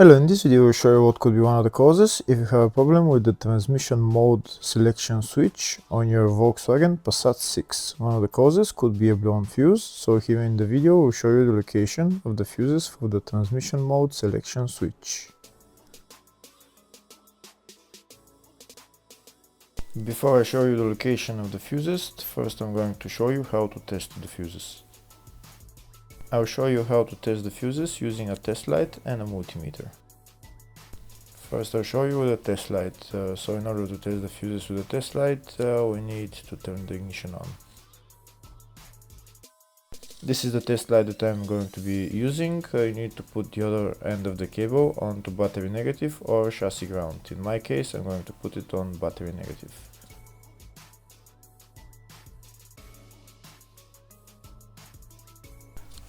Hello, in this video I will show you what could be one of the causes if you have a problem with the transmission mode selection switch on your Volkswagen Passat 6. One of the causes could be a blown fuse, so here in the video we'll show you the location of the fuses for the transmission mode selection switch. Before I show you the location of the fuses, first I'm going to show you how to test the fuses. I'll show you how to test the fuses using a test light and a multimeter. First I'll show you with a test light. So in order to test the fuses with a test light, we need to turn the ignition on. This is the test light that I'm going to be using. You need to put the other end of the cable onto battery negative or chassis ground. In my case I'm going to put it on battery negative.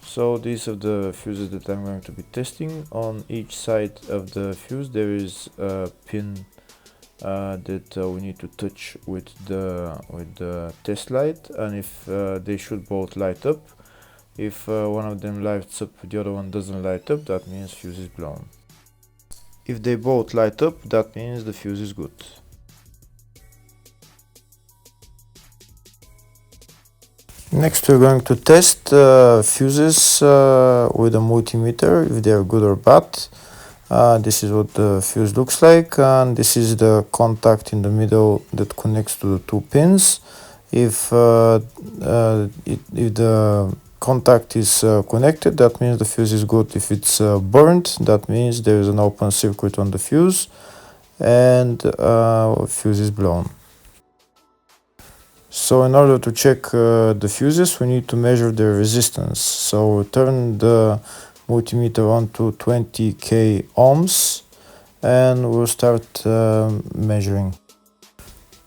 So these are the fuses that I'm going to be testing. On each side of the fuse there is a pin that we need to touch with the test light, and if they should both light up. If one of them lights up, the other one doesn't light up, that means fuse is blown. If they both light up, that means the fuse is good. Next we're going to test fuses with a multimeter, if they are good or bad. This is what the fuse looks like, and this is the contact in the middle that connects to the two pins. If the contact is connected, that means the fuse is good. If it's burnt, that means there is an open circuit on the fuse and fuse is blown. So in order to check the fuses, we need to measure their resistance. So we turn the multimeter on to 20k ohms and we'll start measuring.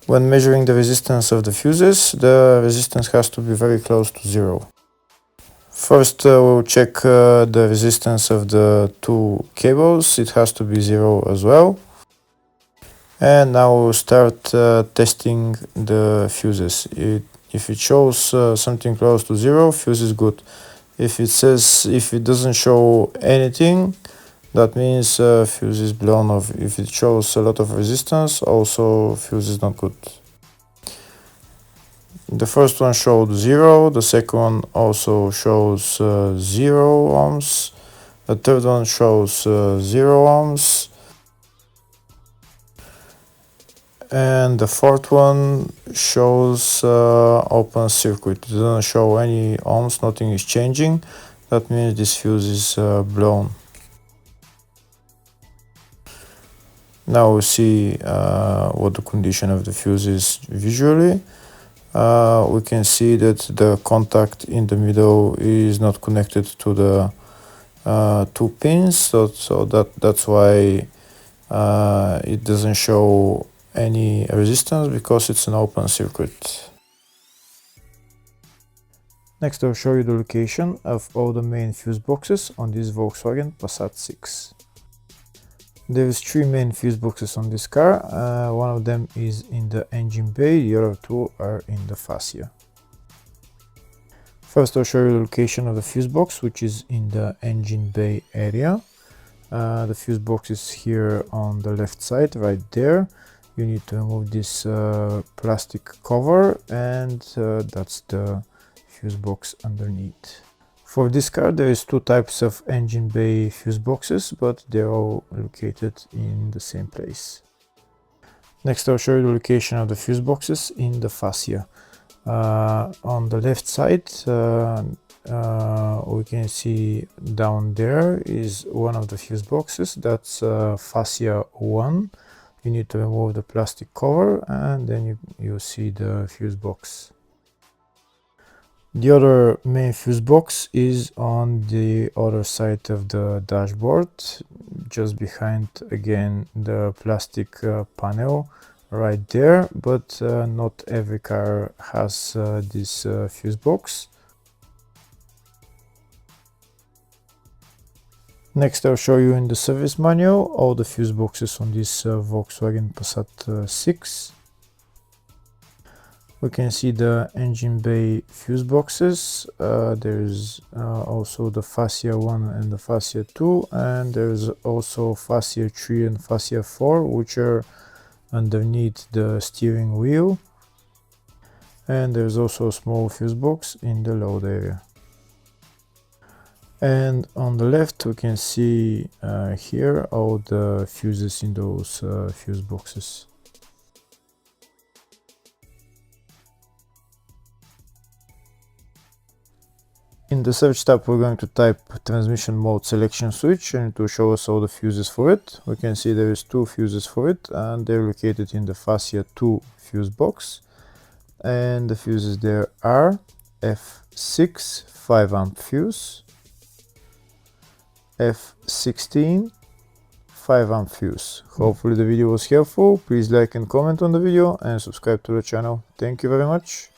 When measuring the resistance of the fuses, the resistance has to be very close to zero. First we'll check the resistance of the two cables. It has to be zero as well. And now we'll start testing the fuses. If it shows something close to zero, fuse is good. If it doesn't show anything, that means fuse is blown off. If it shows a lot of resistance, also fuse is not good. The first one showed 0, the second one also shows 0 ohms, the third one shows 0 ohms, and the fourth one shows open circuit. It doesn't show any ohms, nothing is changing. That means this fuse is blown. Now we see what the condition of the fuse is visually. We can see that the contact in the middle is not connected to the two pins, so that's why it doesn't show any resistance, because it's an open circuit. Next I'll show you the location of all the main fuse boxes on this Volkswagen Passat 6. There is 3 main fuse boxes on this car. One of them is in the engine bay, the other 2 are in the fascia. First I'll show you the location of the fuse box, which is in the engine bay area. The fuse box is here on the left side, right there. You need to remove this plastic cover, and that's the fuse box underneath. For this car there is 2 types of engine bay fuse boxes, but they're all located in the same place. Next I'll show you the location of the fuse boxes in the fascia. On the left side we can see down there is one of the fuse boxes, that's fascia 1. You need to remove the plastic cover and then you see the fuse box. The other main fuse box is on the other side of the dashboard, just behind again the plastic panel right there, but not every car has this fuse box. Next I'll show you in the service manual all the fuse boxes on this Volkswagen Passat 6. We can see the engine bay fuse boxes. There's also the fascia 1 and the fascia 2, and there's also fascia 3 and fascia 4, which are underneath the steering wheel. And there's also a small fuse box in the load area. And on the left we can see here all the fuses in those fuse boxes. In the search tab we're going to type transmission mode selection switch, and it will show us all the fuses for it. We can see there is 2 fuses for it, and they're located in the fascia 2 fuse box. And the fuses there are F6 5-amp fuse, F16 5-amp fuse. Hopefully the video was helpful. Please like and comment on the video and subscribe to the channel. Thank you very much.